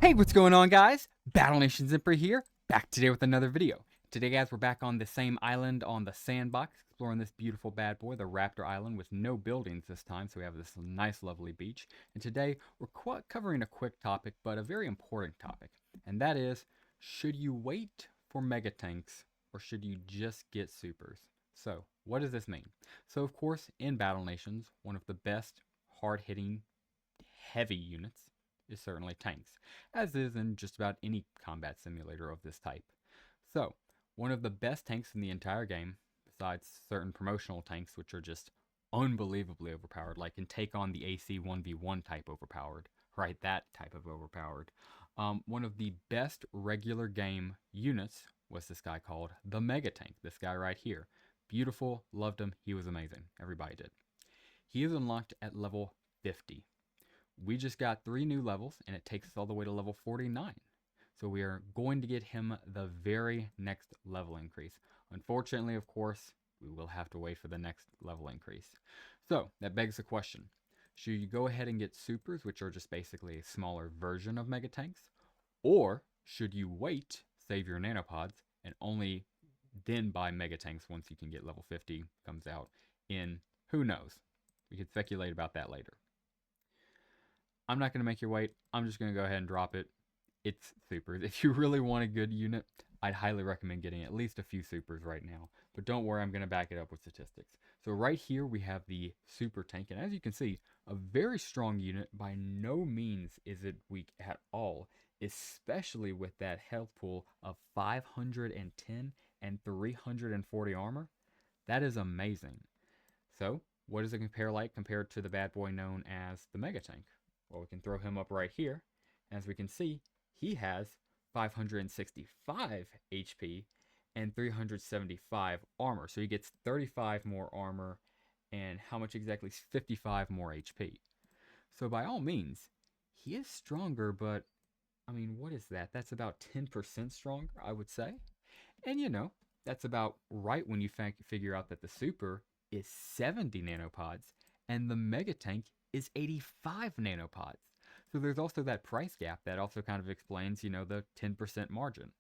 Hey, what's going on, guys? Battle Nation Zipper here, back today with another video. Today, guys, we're back on the same island on the sandbox, exploring this beautiful bad boy, the Raptor Island, with no buildings this time, so we have this nice, lovely beach. And today, we're covering a quick topic, but a very important topic, and that is, should you wait for Mega Tanks, or should you just get supers? So, what does this mean? So, of course, in Battle Nations, one of the best hard-hitting, heavy units is certainly tanks, as is in just about any combat simulator of this type. So, one of the best tanks in the entire game, besides certain promotional tanks which are just unbelievably overpowered, like can take on the AC 1v1 type overpowered, right? That type of overpowered. One of the best regular game units was this guy called the Mega Tank, this guy right here. Beautiful, loved him, he was amazing. Everybody did. He is unlocked at level 50. We just got 3 new levels, and it takes us all the way to level 49. So we are going to get him the very next level increase. Unfortunately, of course, we will have to wait for the next level increase. So that begs the question. Should you go ahead and get supers, which are just basically a smaller version of Mega Tanks? Or should you wait, save your nanopods, and only then buy Mega Tanks once you can get level 50 comes out in, who knows? We could speculate about that later. I'm not going to make you wait. I'm just going to go ahead and drop it. It's supers. If you really want a good unit, I'd highly recommend getting at least a few supers right now. But don't worry, I'm going to back it up with statistics. So right here we have the super tank. And as you can see, a very strong unit. By no means is it weak at all, especially with that health pool of 510 and 340 armor. That is amazing. So what does it compare like compared to the bad boy known as the Mega Tank? Well, we can throw him up right here. As we can see, he has 565 HP and 375 armor. So he gets 35 more armor and how much exactly? 55 more HP. So by all means, he is stronger, but I mean, what is that? That's about 10% stronger, I would say. And you know, that's about right when you figure out that the super is 70 nanopods and the Mega Tank is 85 nanopods. So there's also that price gap that also kind of explains, you know, the 10% margin.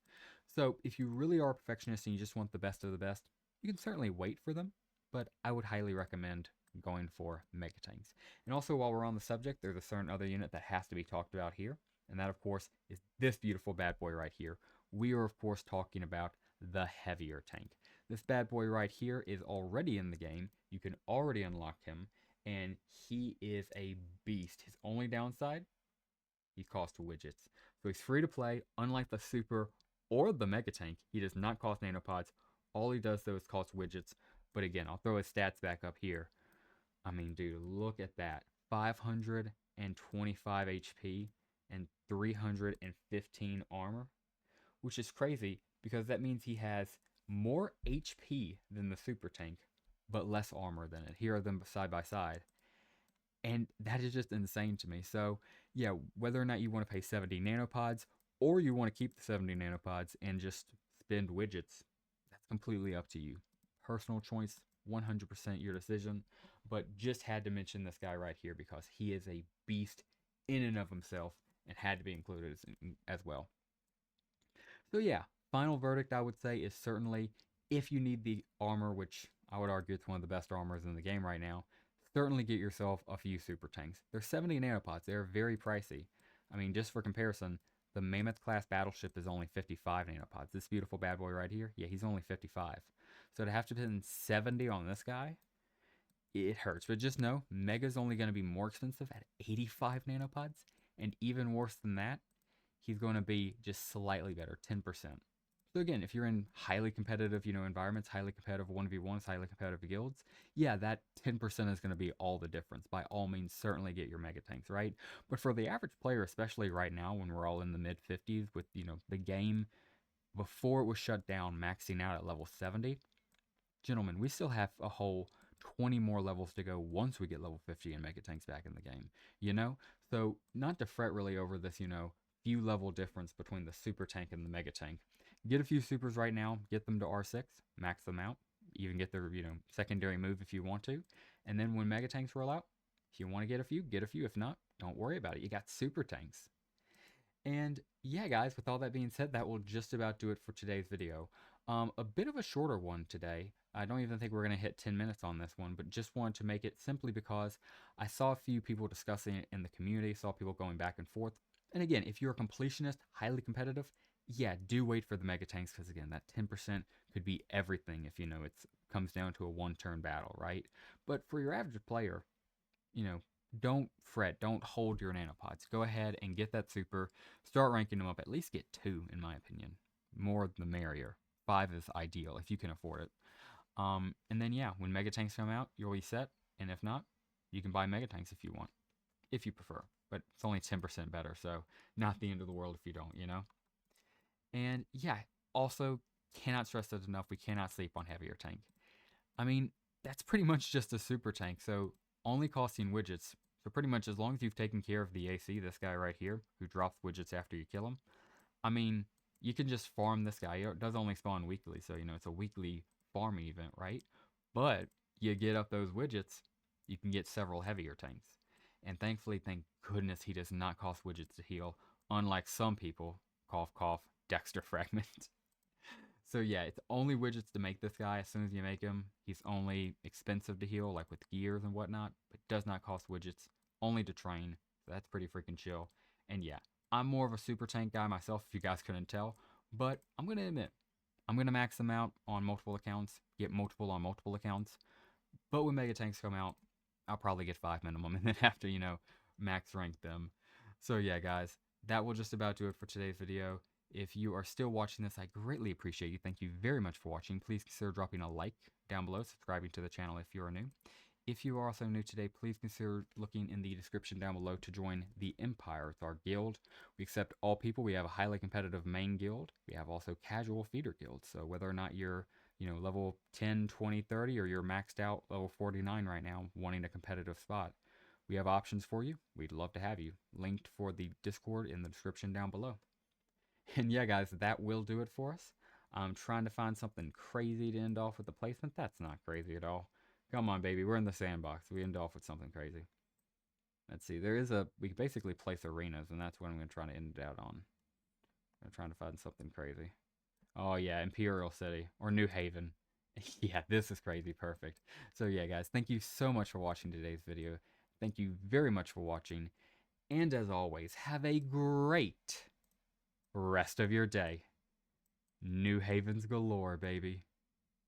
So if you really are a perfectionist and you just want the best of the best, you can certainly wait for them, but I would highly recommend going for Mega Tanks. And also, while we're on the subject, there's a certain other unit that has to be talked about here, and that, of course, is this beautiful bad boy right here. We are, of course, talking about the heavier tank. This bad boy right here is already in the game. You can already unlock him, and he is a beast. His only downside, he costs widgets. So he's free to play, unlike the Super or the Mega Tank. He does not cost nanopods. All he does, though, is cost widgets. But again, I'll throw his stats back up here. I mean, dude, look at that. 525 HP and 315 armor, which is crazy because that means he has more HP than the Super Tank, but less armor than it. Here are them side by side. And that is just insane to me. So, yeah, whether or not you want to pay 70 nanopods or you want to keep the 70 nanopods and just spend widgets, that's completely up to you. Personal choice, 100% your decision. But just had to mention this guy right here because he is a beast in and of himself and had to be included as well. So, yeah, final verdict I would say is certainly if you need the armor, which I would argue it's one of the best armors in the game right now, certainly get yourself a few super tanks. They're 70 nanopods. They're very pricey. I mean, just for comparison, the Mammoth class battleship is only 55 nanopods. This beautiful bad boy right here, yeah, he's only 55. So to have to spend 70 on this guy, it hurts. But just know, Mega's only going to be more expensive at 85 nanopods. And even worse than that, he's going to be just slightly better, 10%. So again, if you're in highly competitive, environments, highly competitive 1v1s, highly competitive guilds, yeah, that 10% is going to be all the difference. By all means, certainly get your Mega Tanks, right? But for the average player, especially right now when we're all in the mid 50s with, the game before it was shut down, maxing out at level 70, gentlemen, we still have a whole 20 more levels to go once we get level 50 and Mega Tanks back in the game, So not to fret really over this, few level difference between the Super Tank and the Mega Tank. Get a few supers right now, get them to R6, max them out, even get their, secondary move if you want to. And then when Mega Tanks roll out, if you want to get a few, get a few. If not, don't worry about it. You got Super Tanks. And yeah, guys, with all that being said, that will just about do it for today's video. A bit of a shorter one today. I don't even think we're going to hit 10 minutes on this one, but just wanted to make it simply because I saw a few people discussing it in the community, saw people going back and forth. And again, if you're a completionist, highly competitive, yeah, do wait for the mega tanks because again, that 10% could be everything if it comes down to a one-turn battle, right? But for your average player, you know, don't fret. Don't hold your nanopods. Go ahead and get that super. Start ranking them up. At least get 2, in my opinion. More the merrier. 5 is ideal if you can afford it. And then yeah, when mega tanks come out, you'll be set. And if not, you can buy mega tanks if you want, if you prefer. But it's only 10% better, so not the end of the world if you don't. And yeah, also cannot stress that enough. We cannot sleep on heavier tank. I mean, that's pretty much just a super tank, so only costing widgets. So pretty much as long as you've taken care of the AC, this guy right here, who drops widgets after you kill him, I mean, you can just farm this guy. It does only spawn weekly, so it's a weekly farming event, right? But you get up those widgets, you can get several heavier tanks. And thankfully, thank goodness he does not cost widgets to heal, unlike some people, cough cough, Dexter fragment. So yeah, it's only widgets to make this guy. As soon as you make him, he's only expensive to heal, like with gears and whatnot, but does not cost widgets, only to train. So that's pretty freaking chill. And yeah, I'm more of a super tank guy myself, if you guys couldn't tell. But I'm gonna admit, I'm gonna max them out on multiple accounts, get multiple on multiple accounts. But when mega tanks come out, I'll probably get 5 minimum, and then have to, max rank them. So yeah, guys, that will just about do it for today's video. If you are still watching this, I greatly appreciate you. Thank you very much for watching. Please consider dropping a like down below, subscribing to the channel if you are new. If you are also new today, please consider looking in the description down below to join the Empire. It's our guild. We accept all people. We have a highly competitive main guild. We have also casual feeder guilds. So whether or not you're level 10, 20, 30, or you're maxed out level 49 right now, wanting a competitive spot, we have options for you. We'd love to have you. Linked for the Discord in the description down below. And yeah, guys, that will do it for us. I'm trying to find something crazy to end off with the placement. That's not crazy at all. Come on, baby. We're in the sandbox. We end off with something crazy. Let's see. We basically place arenas, and that's what I'm going to try to end it out on. I'm trying to find something crazy. Oh, yeah, Imperial City or New Haven. Yeah, this is crazy. Perfect. So yeah, guys, thank you so much for watching today's video. Thank you very much for watching. And as always, have a great rest of your day. New Havens galore, baby.